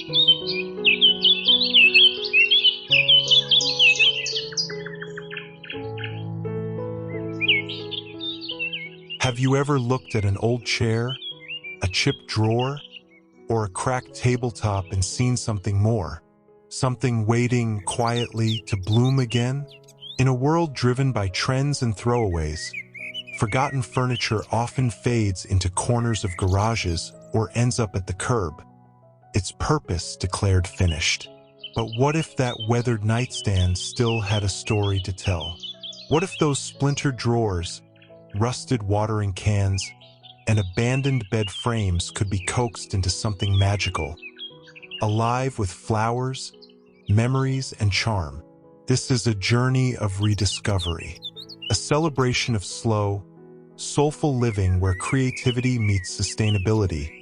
Have you ever looked at an old chair, a chipped drawer, or a cracked tabletop and seen something more? Something waiting quietly to bloom again? In a world driven by trends and throwaways, forgotten furniture often fades into corners of garages or ends up at the curb, its purpose declared finished. But what if that weathered nightstand still had a story to tell? What if those splintered drawers, rusted watering cans, and abandoned bed frames could be coaxed into something magical, alive with flowers, memories, and charm? This is a journey of rediscovery, a celebration of slow, soulful living where creativity meets sustainability,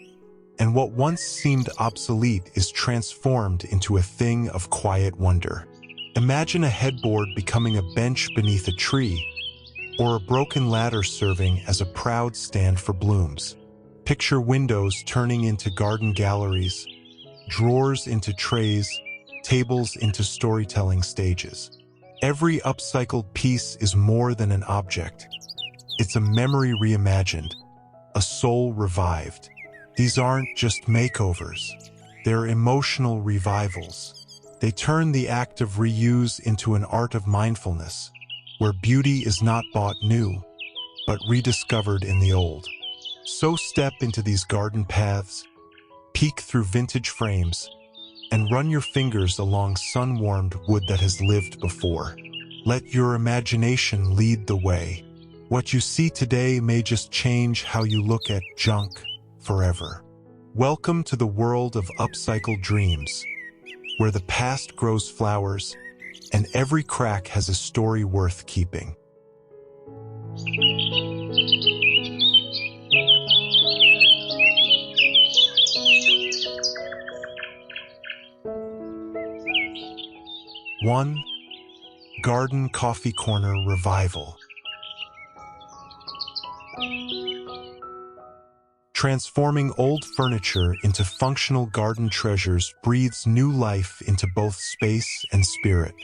and what once seemed obsolete is transformed into a thing of quiet wonder. Imagine a headboard becoming a bench beneath a tree, or a broken ladder serving as a proud stand for blooms. Picture windows turning into garden galleries, drawers into trays, tables into storytelling stages. Every upcycled piece is more than an object. It's a memory reimagined, a soul revived. These aren't just makeovers. They're emotional revivals. They turn the act of reuse into an art of mindfulness, where beauty is not bought new, but rediscovered in the old. So step into these garden paths, peek through vintage frames, and run your fingers along sun-warmed wood that has lived before. Let your imagination lead the way. What you see today may just change how you look at junk forever. Welcome to the world of upcycled dreams, where the past grows flowers and every crack has a story worth keeping. One, Garden Coffee Corner Revival. Transforming old furniture into functional garden treasures breathes new life into both space and spirit.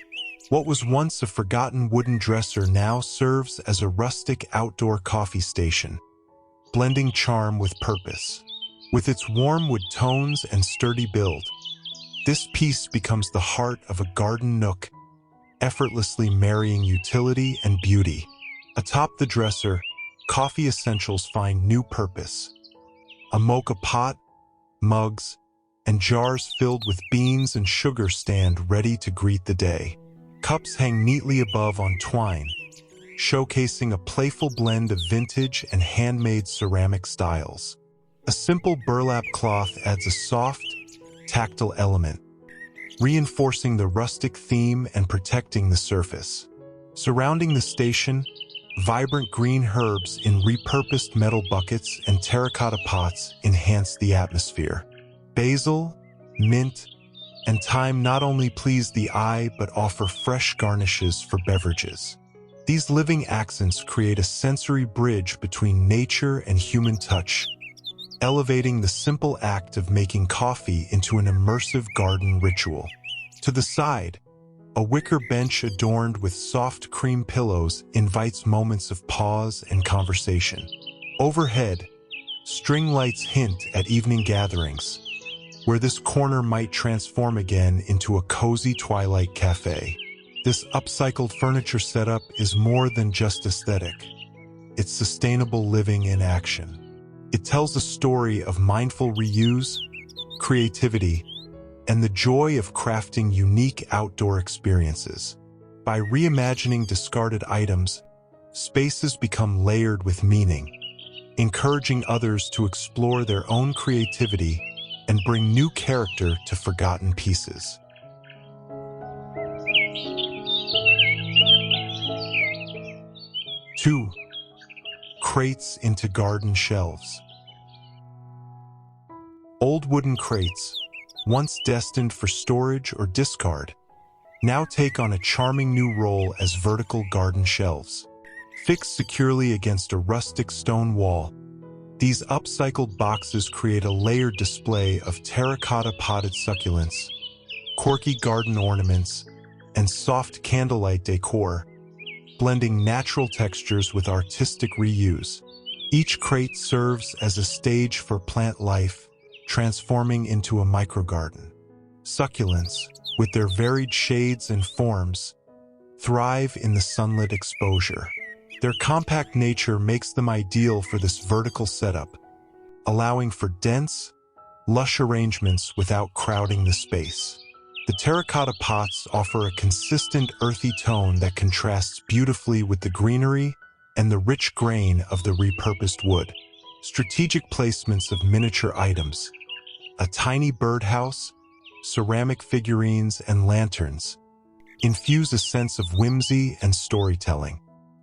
What was once a forgotten wooden dresser now serves as a rustic outdoor coffee station, blending charm with purpose. With its warm wood tones and sturdy build, this piece becomes the heart of a garden nook, effortlessly marrying utility and beauty. Atop the dresser, coffee essentials find new purpose. A mocha pot, mugs, and jars filled with beans and sugar stand ready to greet the day. Cups hang neatly above on twine, showcasing a playful blend of vintage and handmade ceramic styles. A simple burlap cloth adds a soft, tactile element, reinforcing the rustic theme and protecting the surface. Surrounding the station, vibrant green herbs in repurposed metal buckets and terracotta pots enhance the atmosphere. Basil, mint, and thyme not only please the eye but offer fresh garnishes for beverages. These living accents create a sensory bridge between nature and human touch, elevating the simple act of making coffee into an immersive garden ritual. To the side, a wicker bench adorned with soft cream pillows invites moments of pause and conversation. Overhead, string lights hint at evening gatherings, where this corner might transform again into a cozy twilight cafe. This upcycled furniture setup is more than just aesthetic. It's sustainable living in action. It tells a story of mindful reuse, creativity, and the joy of crafting unique outdoor experiences. By reimagining discarded items, spaces become layered with meaning, encouraging others to explore their own creativity and bring new character to forgotten pieces. Two, crates into garden shelves. Old wooden crates, once destined for storage or discard, now take on a charming new role as vertical garden shelves. Fixed securely against a rustic stone wall, These upcycled boxes create a layered display of terracotta potted succulents, quirky garden ornaments, and soft candlelight decor, blending natural textures with artistic reuse. Each crate serves as a stage for plant life, transforming into a microgarden. Succulents, with their varied shades and forms, thrive in the sunlit exposure. Their compact nature makes them ideal for this vertical setup, allowing for dense, lush arrangements without crowding the space. The terracotta pots offer a consistent earthy tone that contrasts beautifully with the greenery and the rich grain of the repurposed wood. Strategic placements of miniature items, a tiny birdhouse, ceramic figurines, and lanterns, infuse a sense of whimsy and storytelling.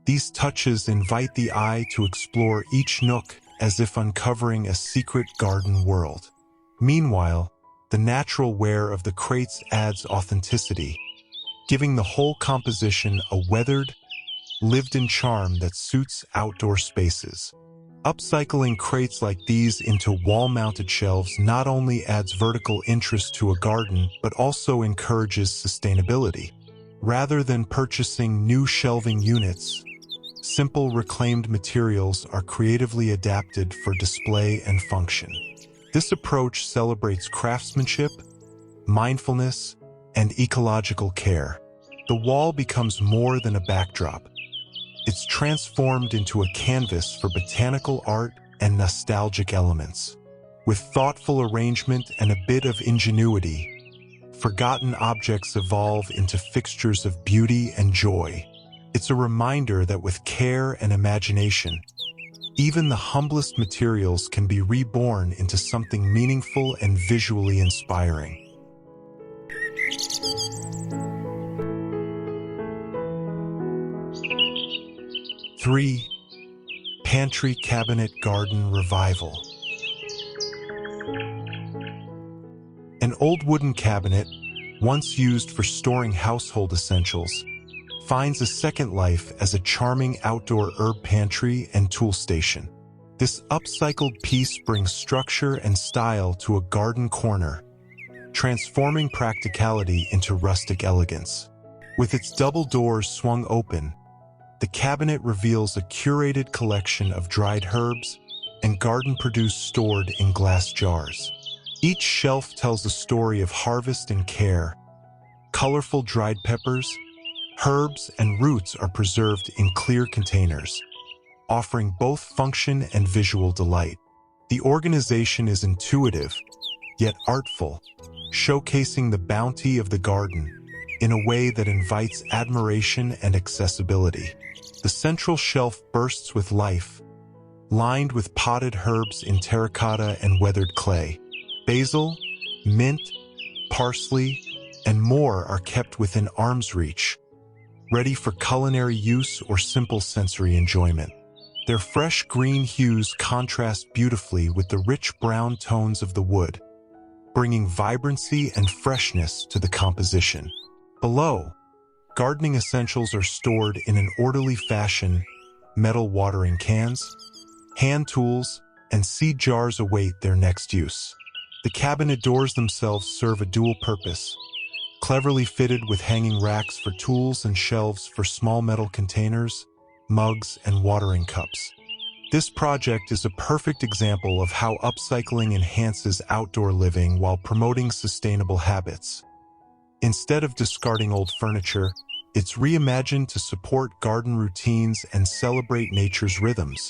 These touches invite the eye to explore each nook as if uncovering a secret garden world. Meanwhile, the natural wear of the crates adds authenticity, giving the whole composition a weathered, lived-in charm that suits outdoor spaces. Upcycling crates like these into wall-mounted shelves not only adds vertical interest to a garden, but also encourages sustainability. Rather than purchasing new shelving units, simple reclaimed materials are creatively adapted for display and function. This approach celebrates craftsmanship, mindfulness, and ecological care. The wall becomes more than a backdrop. It's transformed into a canvas for botanical art and nostalgic elements. With thoughtful arrangement and a bit of ingenuity, forgotten objects evolve into fixtures of beauty and joy. It's a reminder that with care and imagination, even the humblest materials can be reborn into something meaningful and visually inspiring. Three, Pantry Cabinet Garden Revival. An old wooden cabinet, once used for storing household essentials, finds a second life as a charming outdoor herb pantry and tool station. This upcycled piece brings structure and style to a garden corner, transforming practicality into rustic elegance. With its double doors swung open, the cabinet reveals a curated collection of dried herbs and garden produce stored in glass jars. Each shelf tells a story of harvest and care. Colorful dried peppers, herbs, and roots are preserved in clear containers, offering both function and visual delight. The organization is intuitive, yet artful, showcasing the bounty of the garden in a way that invites admiration and accessibility. The central shelf bursts with life, lined with potted herbs in terracotta and weathered clay. Basil, mint, parsley, and more are kept within arm's reach, ready for culinary use or simple sensory enjoyment. Their fresh green hues contrast beautifully with the rich brown tones of the wood, bringing vibrancy and freshness to the composition. Below, gardening essentials are stored in an orderly fashion. Metal watering cans, hand tools, and seed jars await their next use. The cabinet doors themselves serve a dual purpose, cleverly fitted with hanging racks for tools and shelves for small metal containers, mugs, and watering cups. This project is a perfect example of how upcycling enhances outdoor living while promoting sustainable habits. Instead of discarding old furniture, it's reimagined to support garden routines and celebrate nature's rhythms.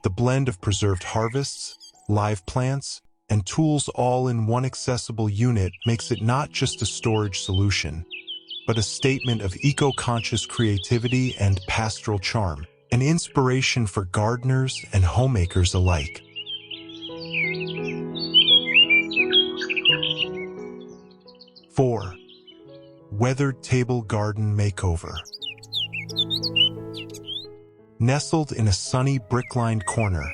The blend of preserved harvests, live plants, and tools all in one accessible unit makes it not just a storage solution, but a statement of eco-conscious creativity and pastoral charm, an inspiration for gardeners and homemakers alike. Four, Weathered Table Garden Makeover. Nestled in a sunny brick-lined corner,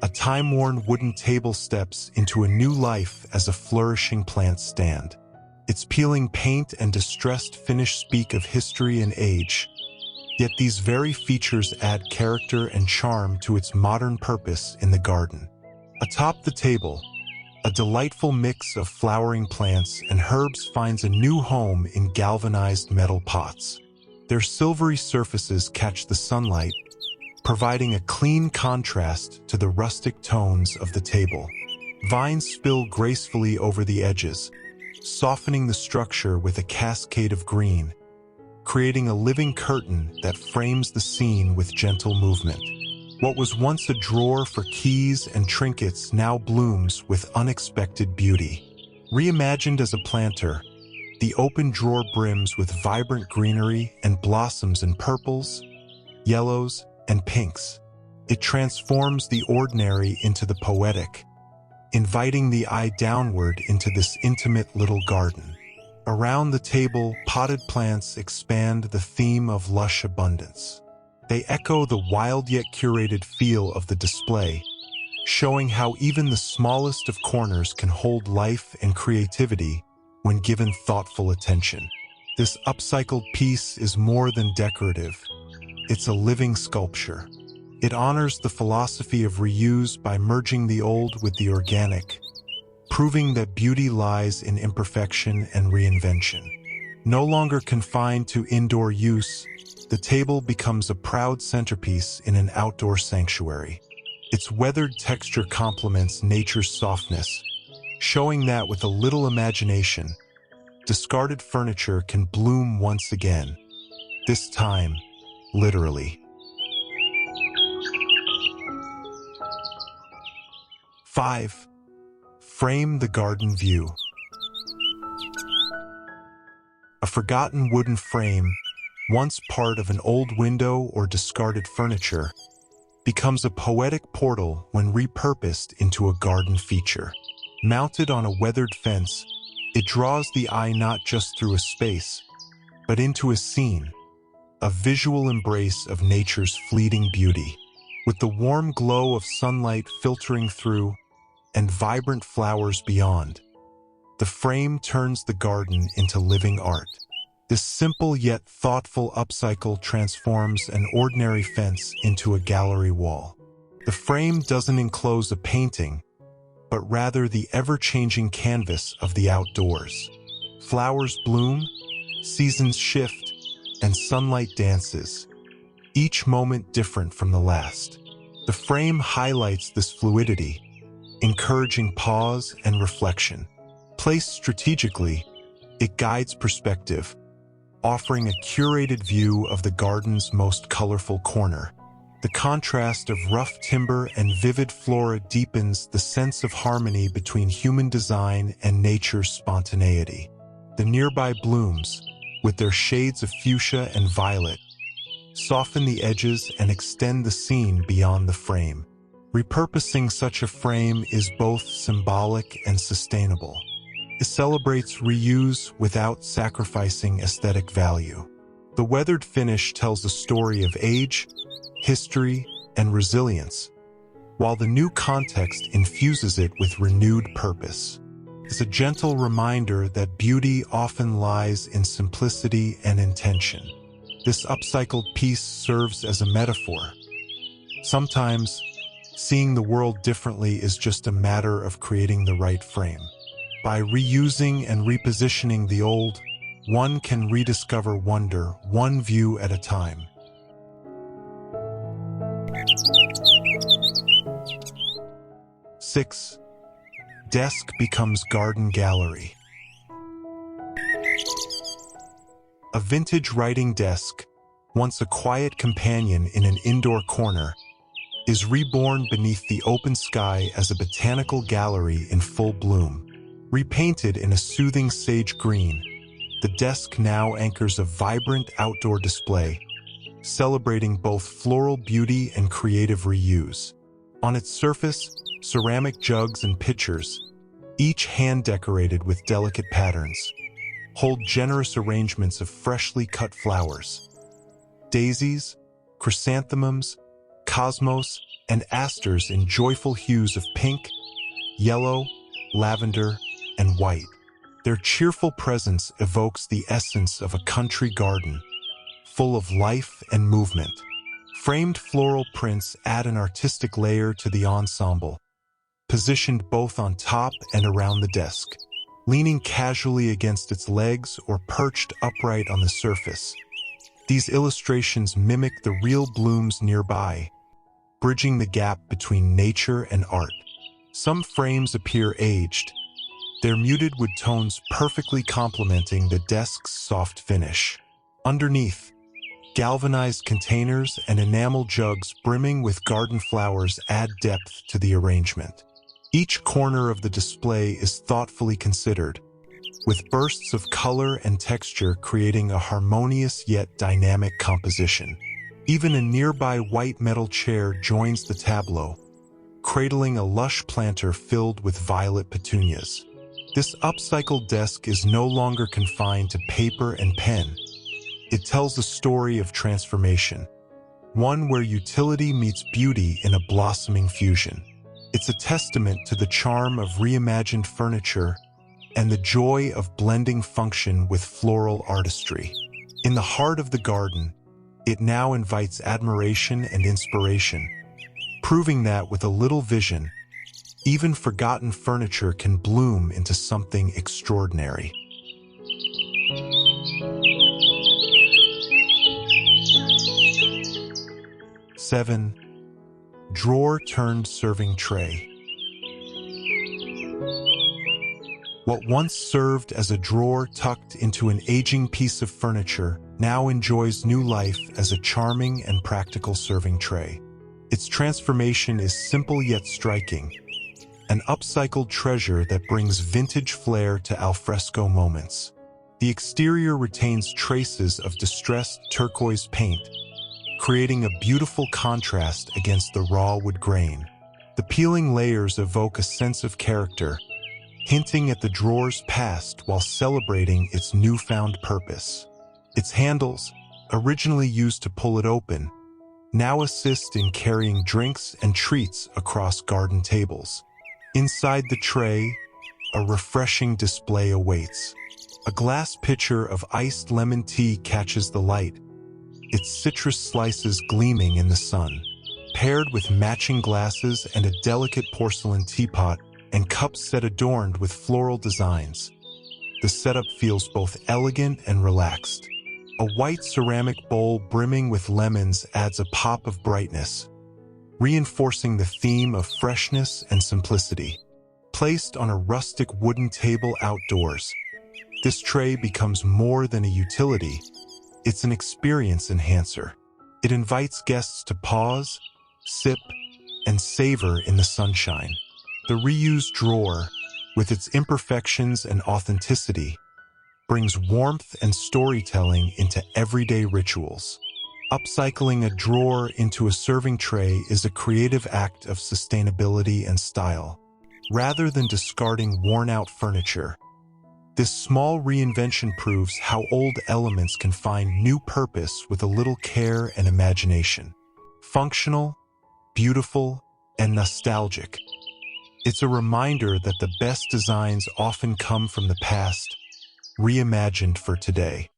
a time-worn wooden table steps into a new life as a flourishing plant stand. Its peeling paint and distressed finish speak of history and age, Yet these very features add character and charm to its modern purpose in the garden. Atop the table, a delightful mix of flowering plants and herbs finds a new home in galvanized metal pots. Their silvery surfaces catch the sunlight, providing a clean contrast to the rustic tones of the table. Vines spill gracefully over the edges, softening the structure with a cascade of green, creating a living curtain that frames the scene with gentle movement. What was once a drawer for keys and trinkets now blooms with unexpected beauty. Reimagined as a planter, the open drawer brims with vibrant greenery and blossoms in purples, yellows, and pinks. It transforms the ordinary into the poetic, inviting the eye downward into this intimate little garden. Around the table, potted plants expand the theme of lush abundance. They echo the wild yet curated feel of the display, showing how even the smallest of corners can hold life and creativity when given thoughtful attention. This upcycled piece is more than decorative. It's a living sculpture. It honors the philosophy of reuse by merging the old with the organic, proving that beauty lies in imperfection and reinvention. No longer confined to indoor use, the table becomes a proud centerpiece in an outdoor sanctuary. Its weathered texture complements nature's softness, showing that with a little imagination, discarded furniture can bloom once again. This time, literally. 5. Frame the garden view. A forgotten wooden frame, once part of an old window or discarded furniture, becomes a poetic portal when repurposed into a garden feature. Mounted on a weathered fence, it draws the eye not just through a space, but into a scene, a visual embrace of nature's fleeting beauty. With the warm glow of sunlight filtering through and vibrant flowers beyond, the frame turns the garden into living art. This simple yet thoughtful upcycle transforms an ordinary fence into a gallery wall. The frame doesn't enclose a painting, but rather the ever-changing canvas of the outdoors. Flowers bloom, seasons shift, and sunlight dances, each moment different from the last. The frame highlights this fluidity, encouraging pause and reflection. Placed strategically, it guides perspective, offering a curated view of the garden's most colorful corner. The contrast of rough timber and vivid flora deepens the sense of harmony between human design and nature's spontaneity. The nearby blooms, with their shades of fuchsia and violet, soften the edges and extend the scene beyond the frame. Repurposing such a frame is both symbolic and sustainable. It celebrates reuse without sacrificing aesthetic value. The weathered finish tells a story of age, history, and resilience, while the new context infuses it with renewed purpose. It's a gentle reminder that beauty often lies in simplicity and intention. This upcycled piece serves as a metaphor. Sometimes, seeing the world differently is just a matter of creating the right frame. By reusing and repositioning the old, one can rediscover wonder one view at a time. 6. Desk becomes garden gallery. A vintage writing desk, once a quiet companion in an indoor corner, is reborn beneath the open sky as a botanical gallery in full bloom. Repainted in a soothing sage green, the desk now anchors a vibrant outdoor display, celebrating both floral beauty and creative reuse. On its surface, ceramic jugs and pitchers, each hand-decorated with delicate patterns, hold generous arrangements of freshly cut flowers. Daisies, chrysanthemums, cosmos, and asters in joyful hues of pink, yellow, lavender, and white. Their cheerful presence evokes the essence of a country garden, full of life and movement. Framed floral prints add an artistic layer to the ensemble, positioned both on top and around the desk, leaning casually against its legs or perched upright on the surface. These illustrations mimic the real blooms nearby, bridging the gap between nature and art. Some frames appear aged, their muted wood tones perfectly complementing the desk's soft finish. Underneath, galvanized containers and enamel jugs brimming with garden flowers add depth to the arrangement. Each corner of the display is thoughtfully considered, with bursts of color and texture creating a harmonious yet dynamic composition. Even a nearby white metal chair joins the tableau, cradling a lush planter filled with violet petunias. This upcycled desk is no longer confined to paper and pen. It tells a story of transformation, one where utility meets beauty in a blossoming fusion. It's a testament to the charm of reimagined furniture and the joy of blending function with floral artistry. In the heart of the garden, it now invites admiration and inspiration, proving that with a little vision, even forgotten furniture can bloom into something extraordinary. Seven, drawer-turned serving tray. What once served as a drawer tucked into an aging piece of furniture now enjoys new life as a charming and practical serving tray. Its transformation is simple yet striking, an upcycled treasure that brings vintage flair to alfresco moments. The exterior retains traces of distressed turquoise paint, creating a beautiful contrast against the raw wood grain. The peeling layers evoke a sense of character, hinting at the drawer's past while celebrating its newfound purpose. Its handles, originally used to pull it open, now assist in carrying drinks and treats across garden tables. Inside the tray, a refreshing display awaits. A glass pitcher of iced lemon tea catches the light, its citrus slices gleaming in the sun. Paired with matching glasses and a delicate porcelain teapot and cups set adorned with floral designs, the setup feels both elegant and relaxed. A white ceramic bowl brimming with lemons adds a pop of brightness, reinforcing the theme of freshness and simplicity. Placed on a rustic wooden table outdoors, this tray becomes more than a utility. It's an experience enhancer. It invites guests to pause, sip, and savor in the sunshine. The reused drawer, with its imperfections and authenticity, brings warmth and storytelling into everyday rituals. Upcycling a drawer into a serving tray is a creative act of sustainability and style. Rather than discarding worn-out furniture, this small reinvention proves how old elements can find new purpose with a little care and imagination. Functional, beautiful, and nostalgic. It's a reminder that the best designs often come from the past, reimagined for today.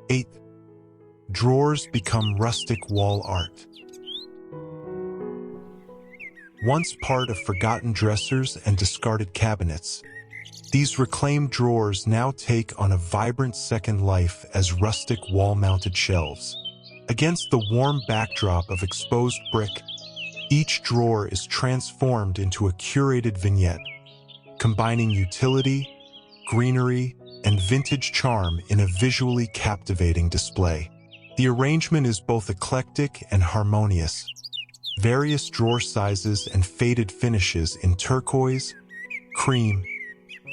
Eighth, drawers become rustic wall art. Once part of forgotten dressers and discarded cabinets, these reclaimed drawers now take on a vibrant second life as rustic wall-mounted shelves. Against the warm backdrop of exposed brick, each drawer is transformed into a curated vignette, combining utility, greenery, and vintage charm in a visually captivating display. The arrangement is both eclectic and harmonious. Various drawer sizes and faded finishes in turquoise, cream,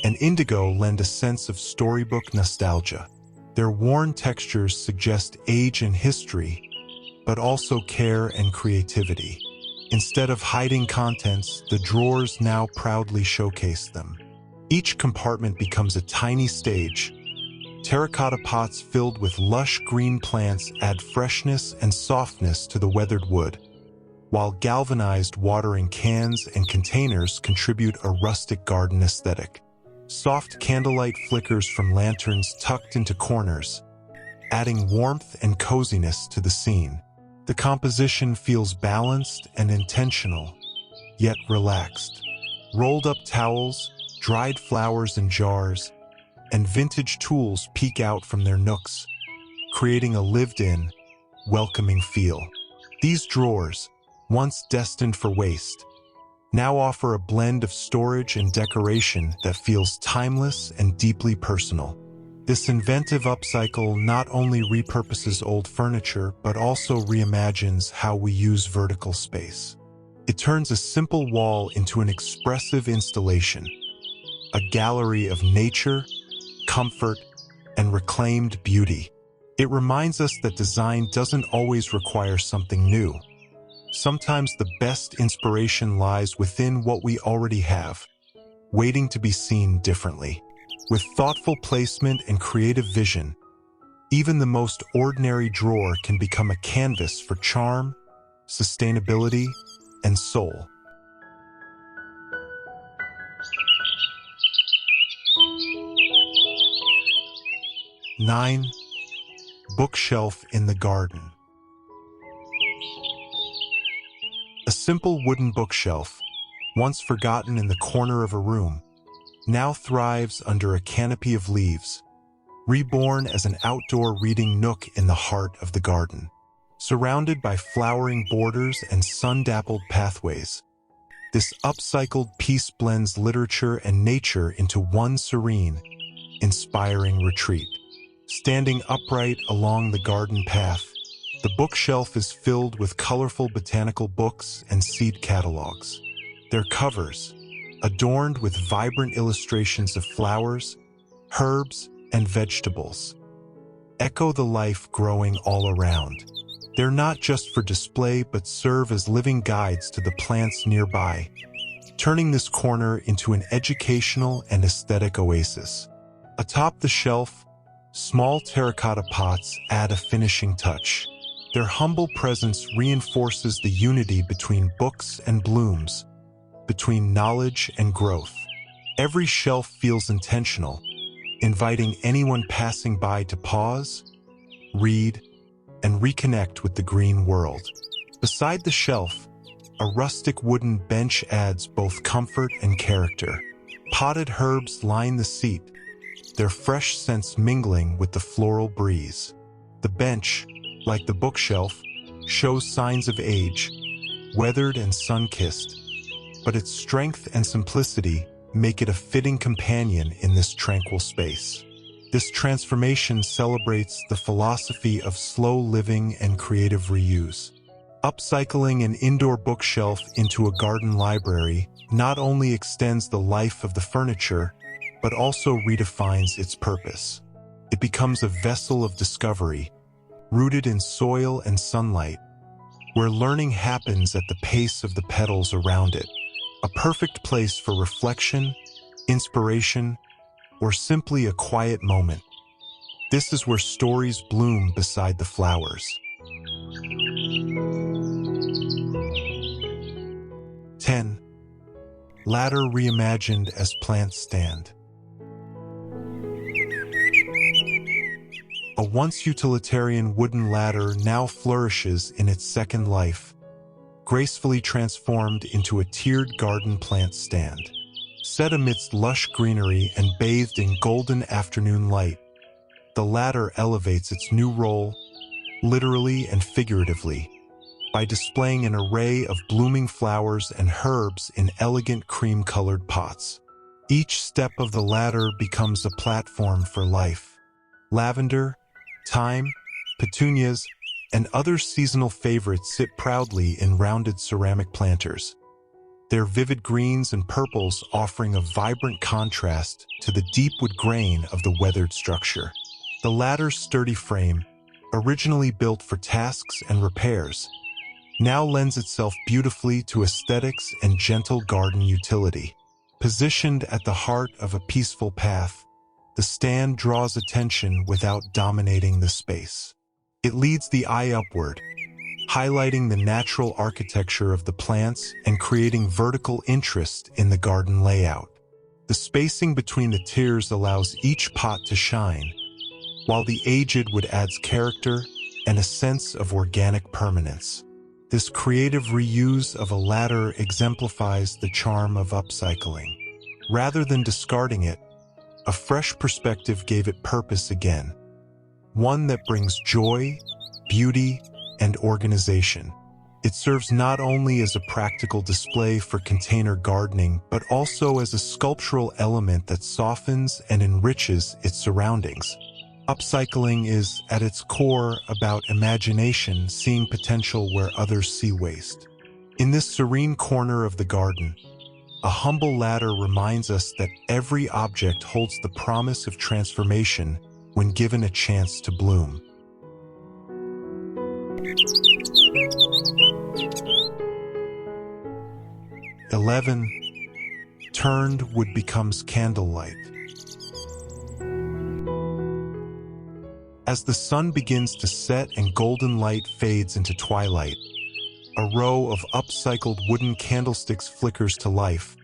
and indigo lend a sense of storybook nostalgia. Their worn textures suggest age and history, but also care and creativity. Instead of hiding contents, the drawers now proudly showcase them. Each compartment becomes a tiny stage. Terracotta pots filled with lush green plants add freshness and softness to the weathered wood, while galvanized watering cans and containers contribute a rustic garden aesthetic. Soft candlelight flickers from lanterns tucked into corners, adding warmth and coziness to the scene. The composition feels balanced and intentional, yet relaxed. Rolled-up towels, dried flowers in jars, and vintage tools peek out from their nooks, creating a lived-in, welcoming feel. These drawers, once destined for waste, now offer a blend of storage and decoration that feels timeless and deeply personal. This inventive upcycle not only repurposes old furniture, but also reimagines how we use vertical space. It turns a simple wall into an expressive installation, a gallery of nature, comfort, and reclaimed beauty. It reminds us that design doesn't always require something new. Sometimes the best inspiration lies within what we already have, waiting to be seen differently. With thoughtful placement and creative vision, even the most ordinary drawer can become a canvas for charm, sustainability, and soul. Nine, bookshelf in the garden. A simple wooden bookshelf, once forgotten in the corner of a room, now thrives under a canopy of leaves, reborn as an outdoor reading nook in the heart of the garden. Surrounded by flowering borders and sun-dappled pathways, this upcycled piece blends literature and nature into one serene, inspiring retreat. Standing upright along the garden path, the bookshelf is filled with colorful botanical books and seed catalogs. Their covers, adorned with vibrant illustrations of flowers, herbs, and vegetables, echo the life growing all around. They're not just for display but serve as living guides to the plants nearby, turning this corner into an educational and aesthetic oasis. Atop the shelf, small terracotta pots add a finishing touch. Their humble presence reinforces the unity between books and blooms, between knowledge and growth. Every shelf feels intentional, inviting anyone passing by to pause, read, and reconnect with the green world. Beside the shelf, a rustic wooden bench adds both comfort and character. Potted herbs line the seat, their fresh scents mingling with the floral breeze. The bench, like the bookshelf, shows signs of age, weathered and sun-kissed, but its strength and simplicity make it a fitting companion in this tranquil space. This transformation celebrates the philosophy of slow living and creative reuse. Upcycling an indoor bookshelf into a garden library not only extends the life of the furniture, but also redefines its purpose. It becomes a vessel of discovery, rooted in soil and sunlight, where learning happens at the pace of the petals around it. A perfect place for reflection, inspiration, or simply a quiet moment. This is where stories bloom beside the flowers. 10. Ladder reimagined as plant stand. A once utilitarian wooden ladder now flourishes in its second life, gracefully transformed into a tiered garden plant stand. Set amidst lush greenery and bathed in golden afternoon light, the ladder elevates its new role, literally and figuratively, by displaying an array of blooming flowers and herbs in elegant cream-colored pots. Each step of the ladder becomes a platform for life. Lavender, thyme, petunias, and other seasonal favorites sit proudly in rounded ceramic planters, their vivid greens and purples offering a vibrant contrast to the deep wood grain of the weathered structure. The ladder's sturdy frame, originally built for tasks and repairs, now lends itself beautifully to aesthetics and gentle garden utility. Positioned at the heart of a peaceful path, the stand draws attention without dominating the space. It leads the eye upward, highlighting the natural architecture of the plants and creating vertical interest in the garden layout. The spacing between the tiers allows each pot to shine, while the aged wood adds character and a sense of organic permanence. This creative reuse of a ladder exemplifies the charm of upcycling. Rather than discarding it, a fresh perspective gave it purpose again, one that brings joy, beauty, and organization. It serves not only as a practical display for container gardening, but also as a sculptural element that softens and enriches its surroundings. Upcycling is, at its core, about imagination, seeing potential where others see waste. In this serene corner of the garden, a humble ladder reminds us that every object holds the promise of transformation when given a chance to bloom. "11. Turned wood becomes candlelight." As the sun begins to set and golden light fades into twilight, a row of upcycled wooden candlesticks flickers to life,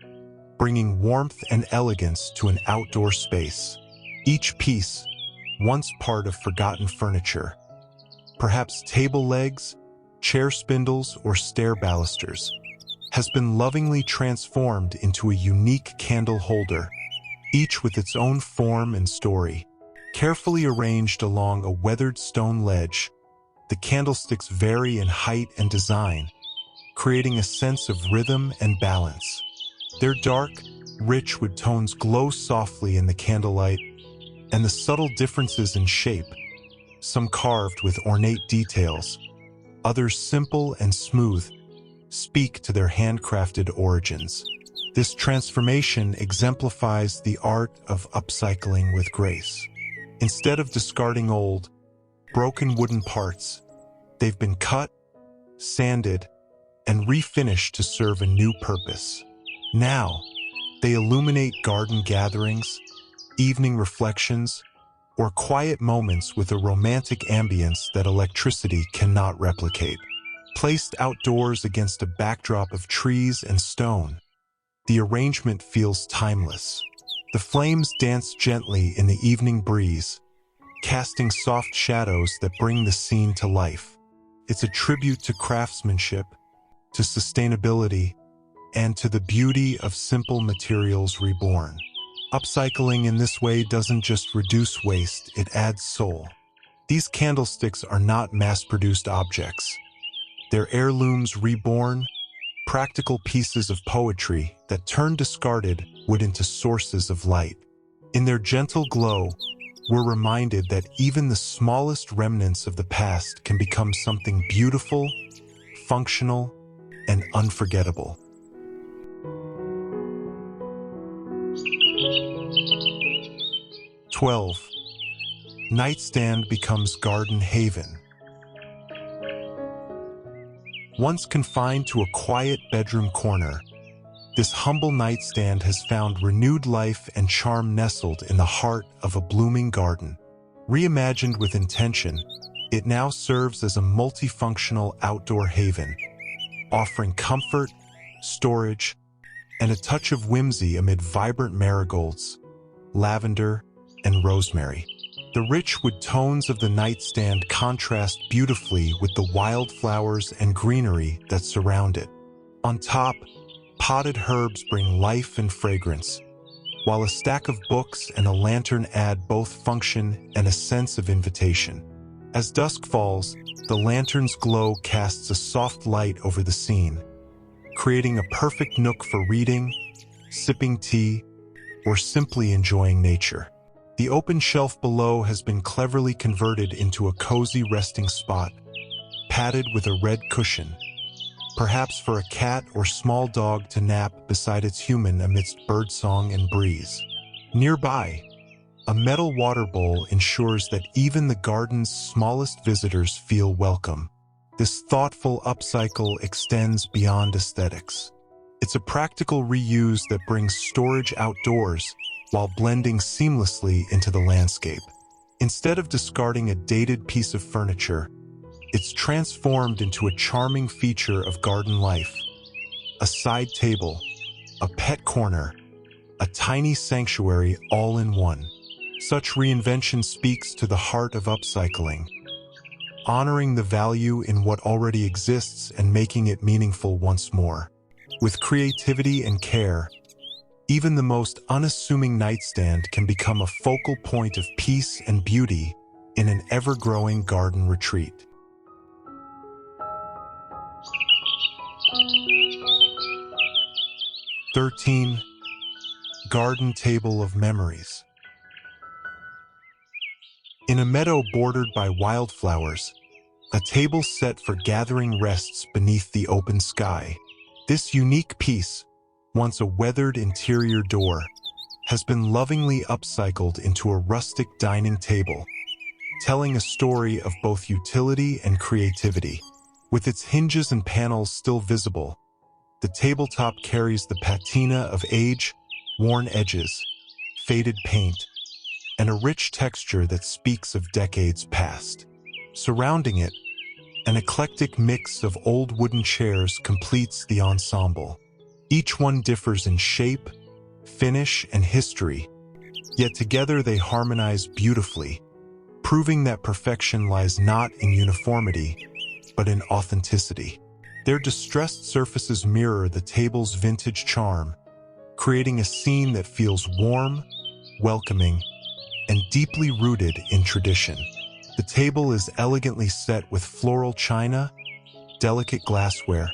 bringing warmth and elegance to an outdoor space. Each piece, once part of forgotten furniture, perhaps table legs, chair spindles, or stair balusters, has been lovingly transformed into a unique candle holder, each with its own form and story. Carefully arranged along a weathered stone ledge, the candlesticks vary in height and design, creating a sense of rhythm and balance. Their dark, rich wood tones glow softly in the candlelight, and the subtle differences in shape, some carved with ornate details, others simple and smooth, speak to their handcrafted origins. This transformation exemplifies the art of upcycling with grace. Instead of discarding old, broken wooden parts, they've been cut, sanded, and refinished to serve a new purpose. Now, they illuminate garden gatherings, evening reflections, or quiet moments with a romantic ambience that electricity cannot replicate. Placed outdoors against a backdrop of trees and stone, the arrangement feels timeless. The flames dance gently in the evening breeze, casting soft shadows that bring the scene to life. It's a tribute to craftsmanship, to sustainability, and to the beauty of simple materials reborn. Upcycling in this way doesn't just reduce waste, it adds soul. These candlesticks are not mass-produced objects. They're heirlooms reborn, practical pieces of poetry that turn discarded wood into sources of light. In their gentle glow, we're reminded that even the smallest remnants of the past can become something beautiful, functional, and unforgettable. "12. Nightstand becomes garden haven." Once confined to a quiet bedroom corner, this humble nightstand has found renewed life and charm nestled in the heart of a blooming garden. Reimagined with intention, it now serves as a multifunctional outdoor haven, offering comfort, storage, and a touch of whimsy amid vibrant marigolds, lavender, and rosemary. The rich wood tones of the nightstand contrast beautifully with the wildflowers and greenery that surround it. On top, potted herbs bring life and fragrance, while a stack of books and a lantern add both function and a sense of invitation. As dusk falls, the lantern's glow casts a soft light over the scene, creating a perfect nook for reading, sipping tea, or simply enjoying nature. The open shelf below has been cleverly converted into a cozy resting spot, padded with a red cushion, perhaps for a cat or small dog to nap beside its human amidst birdsong and breeze. Nearby, a metal water bowl ensures that even the garden's smallest visitors feel welcome. This thoughtful upcycle extends beyond aesthetics. It's a practical reuse that brings storage outdoors while blending seamlessly into the landscape. Instead of discarding a dated piece of furniture, It's transformed into a charming feature of garden life. A side table, a pet corner, a tiny sanctuary all in one. Such reinvention speaks to the heart of upcycling, honoring the value in what already exists and making it meaningful once more. With creativity and care, even the most unassuming nightstand can become a focal point of peace and beauty in an ever-growing garden retreat. "13. Garden Table of Memories." In a meadow bordered by wildflowers, a table set for gathering rests beneath the open sky. This unique piece, once a weathered interior door, has been lovingly upcycled into a rustic dining table, telling a story of both utility and creativity. With its hinges and panels still visible, the tabletop carries the patina of age, worn edges, faded paint, and a rich texture that speaks of decades past. Surrounding it, an eclectic mix of old wooden chairs completes the ensemble. Each one differs in shape, finish, and history, yet together they harmonize beautifully, proving that perfection lies not in uniformity, but in authenticity. Their distressed surfaces mirror the table's vintage charm, creating a scene that feels warm, welcoming, and deeply rooted in tradition. The table is elegantly set with floral china, delicate glassware,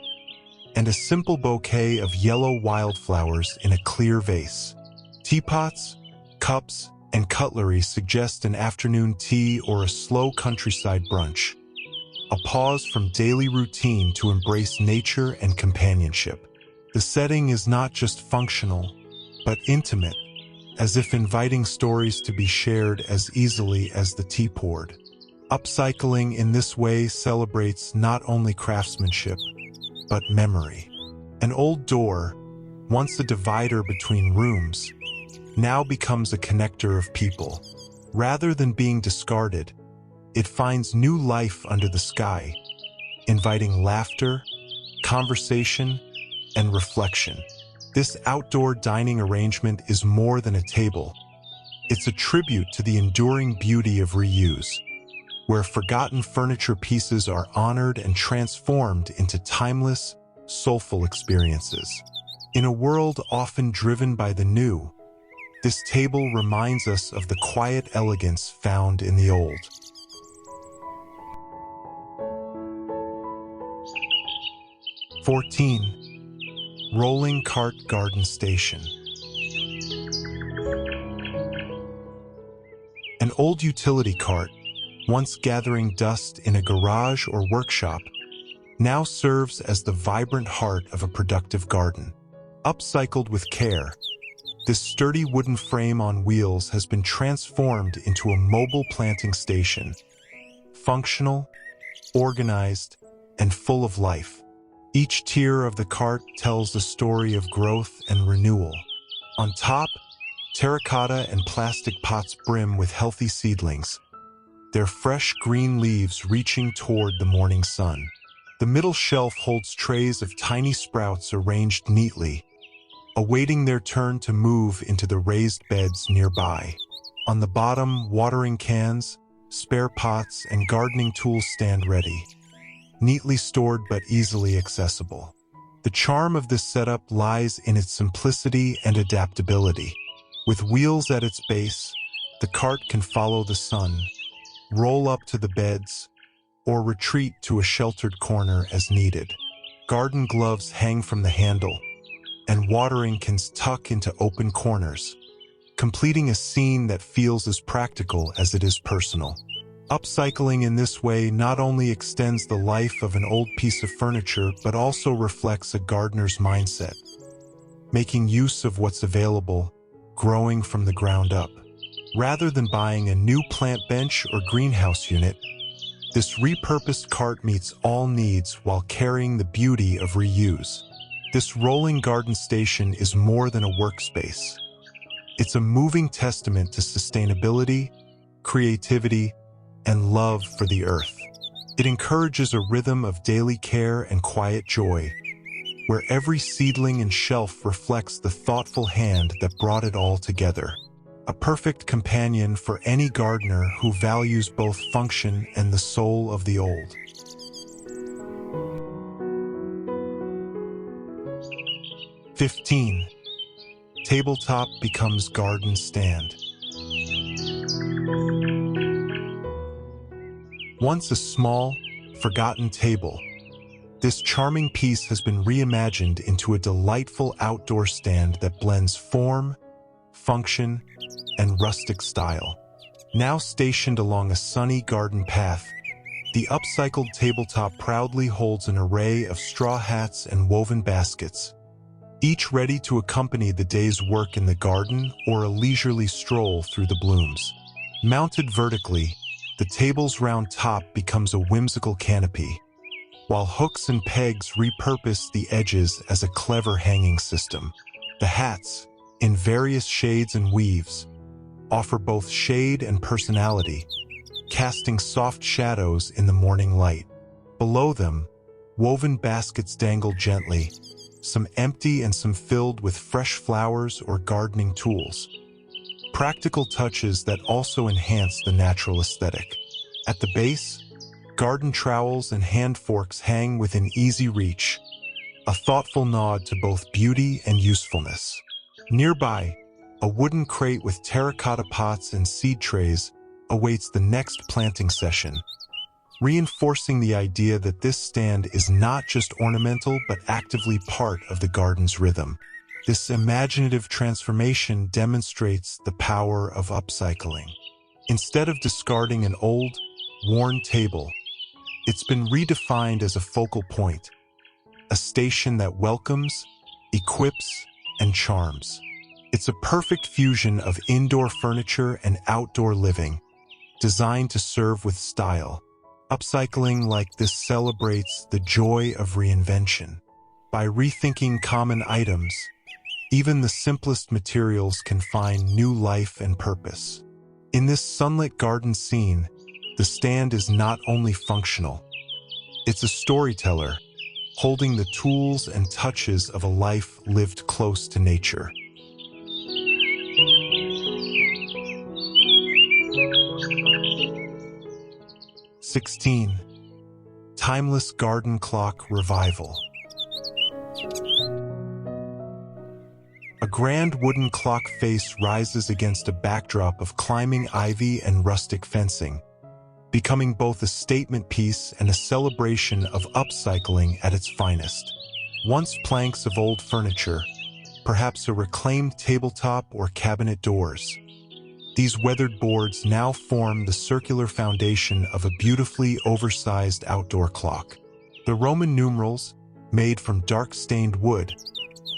and a simple bouquet of yellow wildflowers in a clear vase. Teapots, cups, and cutlery suggest an afternoon tea or a slow countryside brunch, a pause from daily routine to embrace nature and companionship. The setting is not just functional, but intimate, as if inviting stories to be shared as easily as the tea poured. Upcycling in this way celebrates not only craftsmanship, but memory. An old door, once a divider between rooms, now becomes a connector of people. Rather than being discarded, it finds new life under the sky, inviting laughter, conversation, and reflection. This outdoor dining arrangement is more than a table. It's a tribute to the enduring beauty of reuse, where forgotten furniture pieces are honored and transformed into timeless, soulful experiences. In a world often driven by the new, this table reminds us of the quiet elegance found in the old. 14. Rolling Cart Garden Station. An old utility cart, once gathering dust in a garage or workshop, now serves as the vibrant heart of a productive garden. Upcycled with care, this sturdy wooden frame on wheels has been transformed into a mobile planting station, functional, organized, and full of life. Each tier of the cart tells a story of growth and renewal. On top, terracotta and plastic pots brim with healthy seedlings, their fresh green leaves reaching toward the morning sun. The middle shelf holds trays of tiny sprouts arranged neatly, awaiting their turn to move into the raised beds nearby. On the bottom, watering cans, spare pots, and gardening tools stand ready, neatly stored but easily accessible. The charm of this setup lies in its simplicity and adaptability. With wheels at its base, the cart can follow the sun, roll up to the beds, or retreat to a sheltered corner as needed. Garden gloves hang from the handle, and watering cans tuck into open corners, completing a scene that feels as practical as it is personal. Upcycling in this way not only extends the life of an old piece of furniture, but also reflects a gardener's mindset, making use of what's available, growing from the ground up. Rather than buying a new plant bench or greenhouse unit, this repurposed cart meets all needs while carrying the beauty of reuse. This rolling garden station is more than a workspace. It's a moving testament to sustainability, creativity, and love for the earth. It encourages a rhythm of daily care and quiet joy, where every seedling and shelf reflects the thoughtful hand that brought it all together. A perfect companion for any gardener who values both function and the soul of the old. 15. Tabletop becomes garden stand. Once a small, forgotten table, this charming piece has been reimagined into a delightful outdoor stand that blends form, function, and rustic style. Now stationed along a sunny garden path, the upcycled tabletop proudly holds an array of straw hats and woven baskets, each ready to accompany the day's work in the garden or a leisurely stroll through the blooms. Mounted vertically, the table's round top becomes a whimsical canopy, while hooks and pegs repurpose the edges as a clever hanging system. The hats, in various shades and weaves, offer both shade and personality, casting soft shadows in the morning light. Below them, woven baskets dangle gently, some empty and some filled with fresh flowers or gardening tools. Practical touches that also enhance the natural aesthetic. At the base, garden trowels and hand forks hang within easy reach, a thoughtful nod to both beauty and usefulness. Nearby, a wooden crate with terracotta pots and seed trays awaits the next planting session, reinforcing the idea that this stand is not just ornamental but actively part of the garden's rhythm. This imaginative transformation demonstrates the power of upcycling. Instead of discarding an old, worn table, it's been redefined as a focal point, a station that welcomes, equips, and charms. It's a perfect fusion of indoor furniture and outdoor living, designed to serve with style. Upcycling like this celebrates the joy of reinvention. By rethinking common items, even the simplest materials can find new life and purpose. In this sunlit garden scene, the stand is not only functional, it's a storyteller, holding the tools and touches of a life lived close to nature. "16. Timeless garden clock revival. A grand wooden clock face rises against a backdrop of climbing ivy and rustic fencing, becoming both a statement piece and a celebration of upcycling at its finest. Once planks of old furniture, perhaps a reclaimed tabletop or cabinet doors, these weathered boards now form the circular foundation of a beautifully oversized outdoor clock. The Roman numerals, made from dark-stained wood,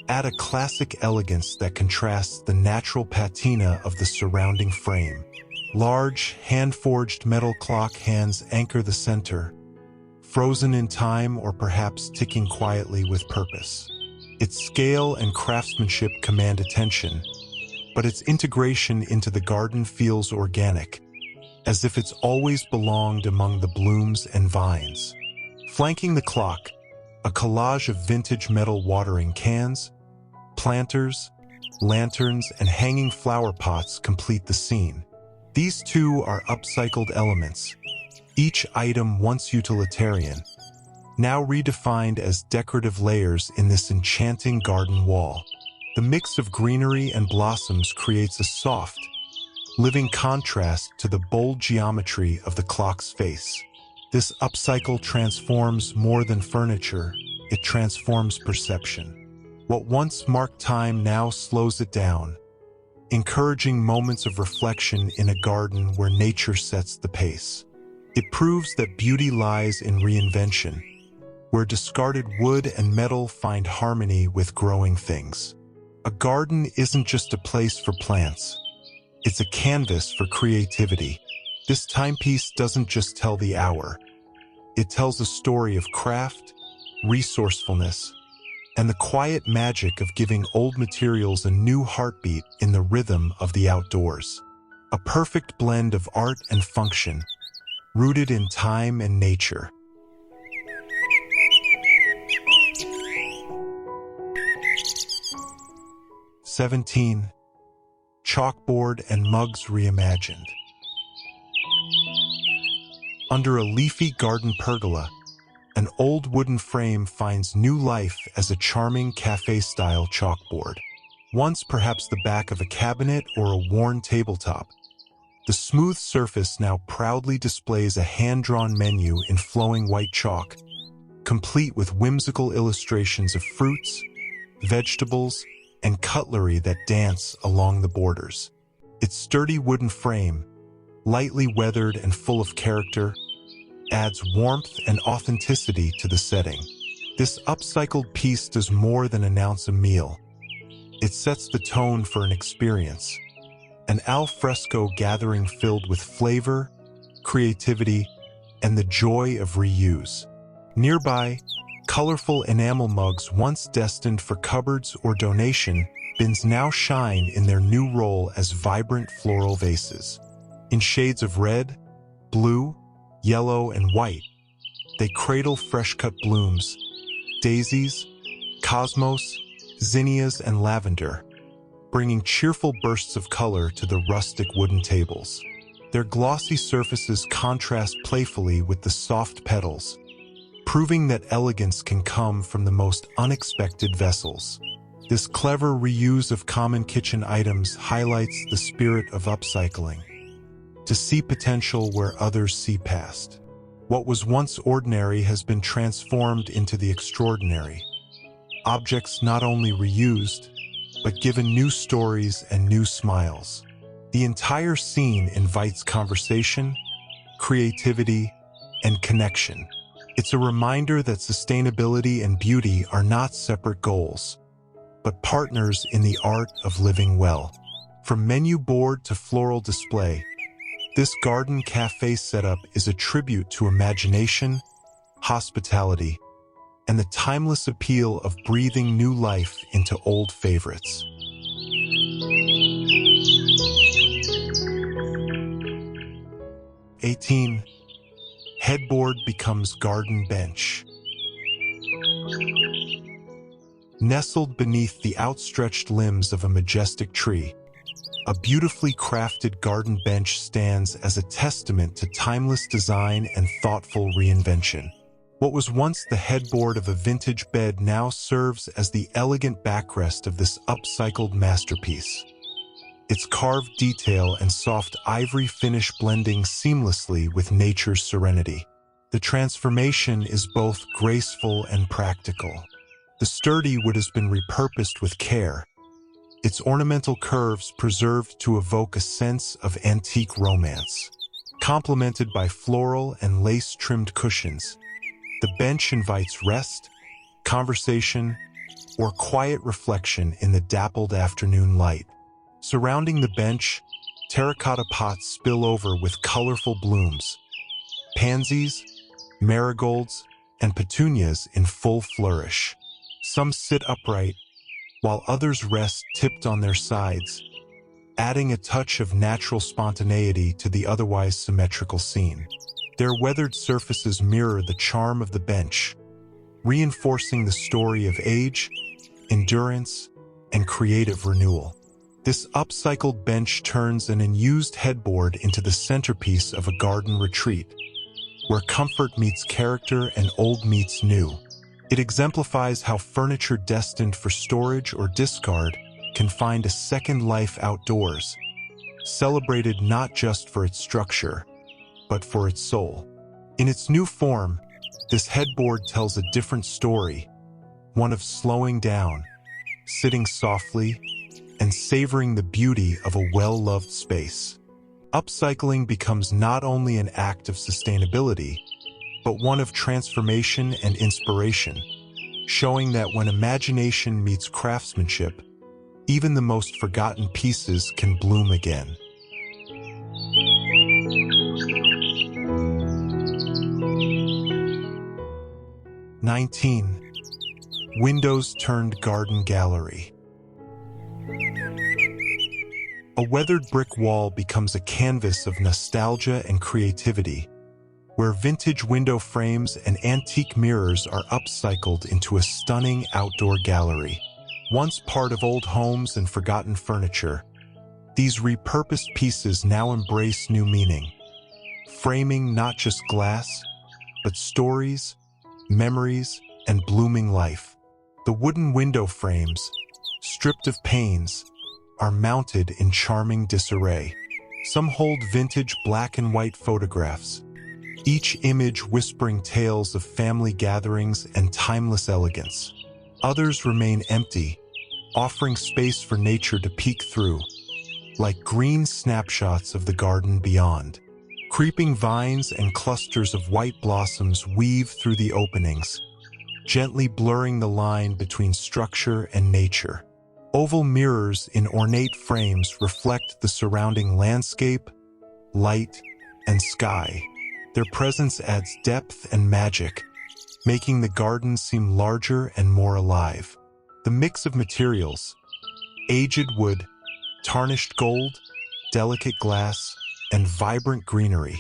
add a classic elegance that contrasts the natural patina of the surrounding frame. Large, hand-forged metal clock hands anchor the center, frozen in time or perhaps ticking quietly with purpose. Its scale and craftsmanship command attention, but its integration into the garden feels organic, as if it's always belonged among the blooms and vines. Flanking the clock, a collage of vintage metal watering cans, planters, lanterns, and hanging flower pots complete the scene. These too are upcycled elements, each item once utilitarian, now redefined as decorative layers in this enchanting garden wall. The mix of greenery and blossoms creates a soft, living contrast to the bold geometry of the clock's face. This upcycle transforms more than furniture, it transforms perception. What once marked time now slows it down, encouraging moments of reflection in a garden where nature sets the pace. It proves that beauty lies in reinvention, where discarded wood and metal find harmony with growing things. A garden isn't just a place for plants, it's a canvas for creativity. This timepiece doesn't just tell the hour, it tells a story of craft, resourcefulness, and the quiet magic of giving old materials a new heartbeat in the rhythm of the outdoors. A perfect blend of art and function, rooted in time and nature. (17) Chalkboard and mugs reimagined. Under a leafy garden pergola, an old wooden frame finds new life as a charming cafe-style chalkboard. Once perhaps the back of a cabinet or a worn tabletop, the smooth surface now proudly displays a hand-drawn menu in flowing white chalk, complete with whimsical illustrations of fruits, vegetables, and cutlery that dance along the borders. Its sturdy wooden frame, lightly weathered and full of character, adds warmth and authenticity to the setting. This upcycled piece does more than announce a meal. It sets the tone for an experience, an al fresco gathering filled with flavor, creativity, and the joy of reuse. Nearby, colorful enamel mugs once destined for cupboards or donation bins now shine in their new role as vibrant floral vases. In shades of red, blue, yellow, and white, they cradle fresh-cut blooms, daisies, cosmos, zinnias, and lavender, bringing cheerful bursts of color to the rustic wooden tables. Their glossy surfaces contrast playfully with the soft petals, proving that elegance can come from the most unexpected vessels. This clever reuse of common kitchen items highlights the spirit of upcycling, to see potential where others see past. What was once ordinary has been transformed into the extraordinary. Objects not only reused, but given new stories and new smiles. The entire scene invites conversation, creativity, and connection. It's a reminder that sustainability and beauty are not separate goals, but partners in the art of living well. From menu board to floral display, this garden cafe setup is a tribute to imagination, hospitality, and the timeless appeal of breathing new life into old favorites. (18) Headboard becomes garden bench. Nestled beneath the outstretched limbs of a majestic tree, a beautifully crafted garden bench stands as a testament to timeless design and thoughtful reinvention. What was once the headboard of a vintage bed now serves as the elegant backrest of this upcycled masterpiece. Its carved detail and soft ivory finish blending seamlessly with nature's serenity. The transformation is both graceful and practical. The sturdy wood has been repurposed with care, its ornamental curves preserved to evoke a sense of antique romance. Complemented by floral and lace-trimmed cushions, the bench invites rest, conversation, or quiet reflection in the dappled afternoon light. Surrounding the bench, terracotta pots spill over with colorful blooms, pansies, marigolds, and petunias in full flourish. Some sit upright, while others rest tipped on their sides, adding a touch of natural spontaneity to the otherwise symmetrical scene. Their weathered surfaces mirror the charm of the bench, reinforcing the story of age, endurance, and creative renewal. This upcycled bench turns an unused headboard into the centerpiece of a garden retreat, where comfort meets character and old meets new. It exemplifies how furniture destined for storage or discard can find a second life outdoors, celebrated not just for its structure, but for its soul. In its new form, this headboard tells a different story, one of slowing down, sitting softly, and savoring the beauty of a well-loved space. Upcycling becomes not only an act of sustainability, but one of transformation and inspiration, showing that when imagination meets craftsmanship, even the most forgotten pieces can bloom again. (19) Windows turned garden gallery. A weathered brick wall becomes a canvas of nostalgia and creativity, where vintage window frames and antique mirrors are upcycled into a stunning outdoor gallery. Once part of old homes and forgotten furniture, these repurposed pieces now embrace new meaning, framing not just glass, but stories, memories, and blooming life. The wooden window frames, stripped of panes, are mounted in charming disarray. Some hold vintage black and white photographs, each image whispering tales of family gatherings and timeless elegance. Others remain empty, offering space for nature to peek through, like green snapshots of the garden beyond. Creeping vines and clusters of white blossoms weave through the openings, gently blurring the line between structure and nature. Oval mirrors in ornate frames reflect the surrounding landscape, light, and sky. Their presence adds depth and magic, making the garden seem larger and more alive. The mix of materials, aged wood, tarnished gold, delicate glass, and vibrant greenery,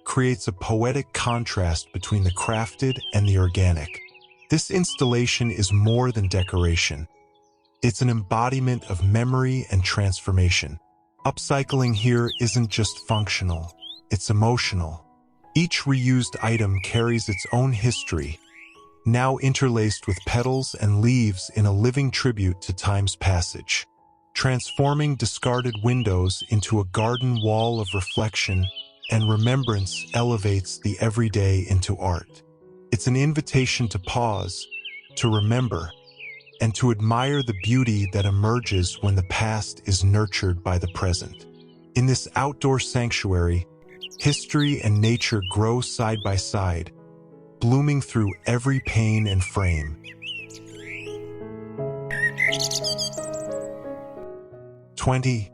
creates a poetic contrast between the crafted and the organic. This installation is more than decoration. It's an embodiment of memory and transformation. Upcycling here isn't just functional, it's emotional. Each reused item carries its own history, now interlaced with petals and leaves in a living tribute to time's passage. Transforming discarded windows into a garden wall of reflection and remembrance elevates the everyday into art. It's an invitation to pause, to remember, and to admire the beauty that emerges when the past is nurtured by the present. In this outdoor sanctuary, history and nature grow side by side, blooming through every pane and frame. 20.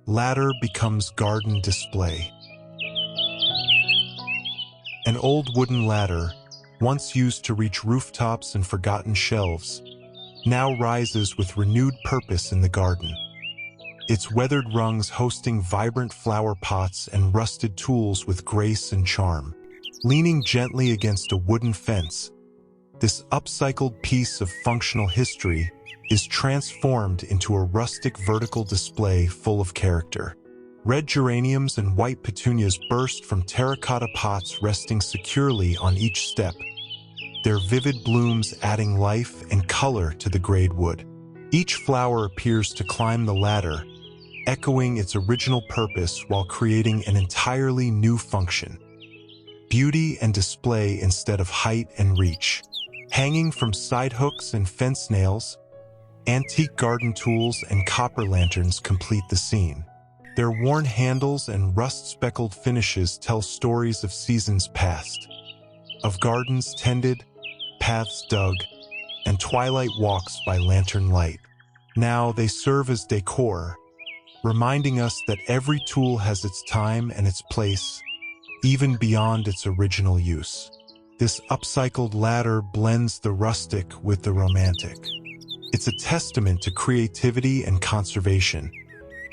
Ladder becomes garden display. An old wooden ladder, once used to reach rooftops and forgotten shelves, now rises with renewed purpose in the garden. Its weathered rungs hosting vibrant flower pots and rusted tools with grace and charm. Leaning gently against a wooden fence, this upcycled piece of functional history is transformed into a rustic vertical display full of character. Red geraniums and white petunias burst from terracotta pots resting securely on each step, their vivid blooms adding life and color to the grayed wood. Each flower appears to climb the ladder, echoing its original purpose while creating an entirely new function. Beauty and display instead of height and reach. Hanging from side hooks and fence nails, antique garden tools and copper lanterns complete the scene. Their worn handles and rust-speckled finishes tell stories of seasons past, of gardens tended, paths dug, and twilight walks by lantern light. Now they serve as decor, reminding us that every tool has its time and its place, even beyond its original use. This upcycled ladder blends the rustic with the romantic. It's a testament to creativity and conservation,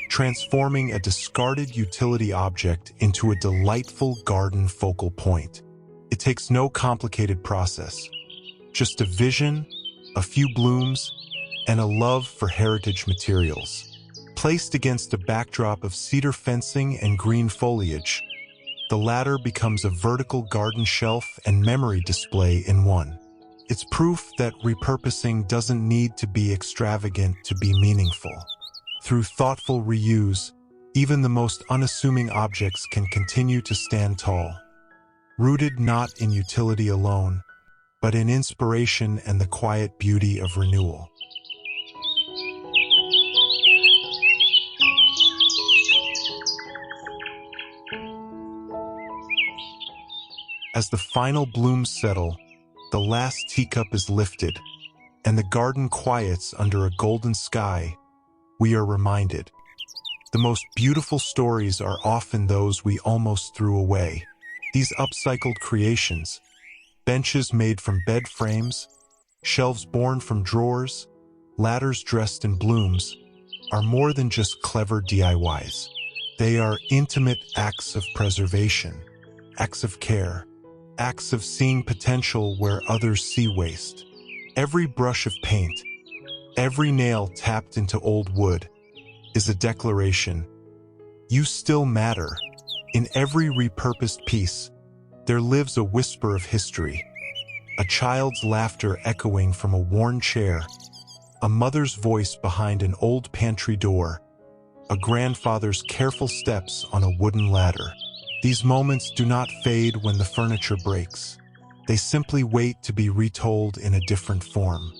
transforming a discarded utility object into a delightful garden focal point. It takes no complicated process, just a vision, a few blooms, and a love for heritage materials. Placed against a backdrop of cedar fencing and green foliage, the ladder becomes a vertical garden shelf and memory display in one. It's proof that repurposing doesn't need to be extravagant to be meaningful. Through thoughtful reuse, even the most unassuming objects can continue to stand tall, rooted not in utility alone, but in inspiration and the quiet beauty of renewal. As the final blooms settle, the last teacup is lifted, and the garden quiets under a golden sky, we are reminded. The most beautiful stories are often those we almost threw away. These upcycled creations, benches made from bed frames, shelves born from drawers, ladders dressed in blooms, are more than just clever DIYs. They are intimate acts of preservation, acts of care, acts of seeing potential where others see waste. Every brush of paint, every nail tapped into old wood is a declaration. You still matter. In every repurposed piece, there lives a whisper of history. A child's laughter echoing from a worn chair, a mother's voice behind an old pantry door, a grandfather's careful steps on a wooden ladder. These moments do not fade when the furniture breaks. They simply wait to be retold in a different form.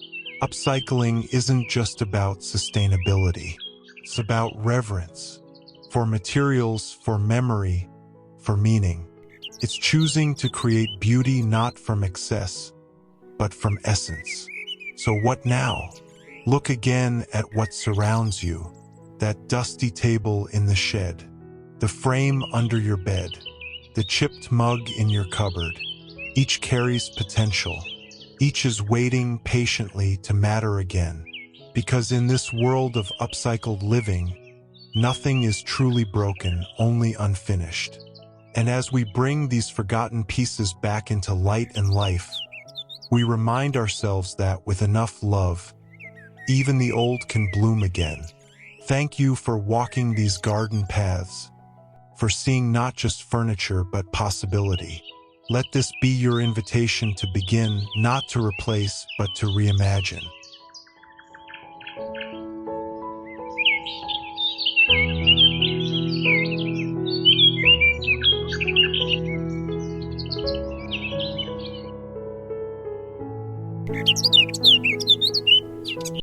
Upcycling isn't just about sustainability. It's about reverence. For materials, for memory, for meaning. It's choosing to create beauty not from excess, but from essence. So what now? Look again at what surrounds you. That dusty table in the shed, the frame under your bed, the chipped mug in your cupboard. Each carries potential. Each is waiting patiently to matter again. Because in this world of upcycled living, nothing is truly broken, only unfinished. And as we bring these forgotten pieces back into light and life, we remind ourselves that with enough love, even the old can bloom again. Thank you for walking these garden paths, for seeing not just furniture but possibility. Let this be your invitation to begin, not to replace, but to reimagine.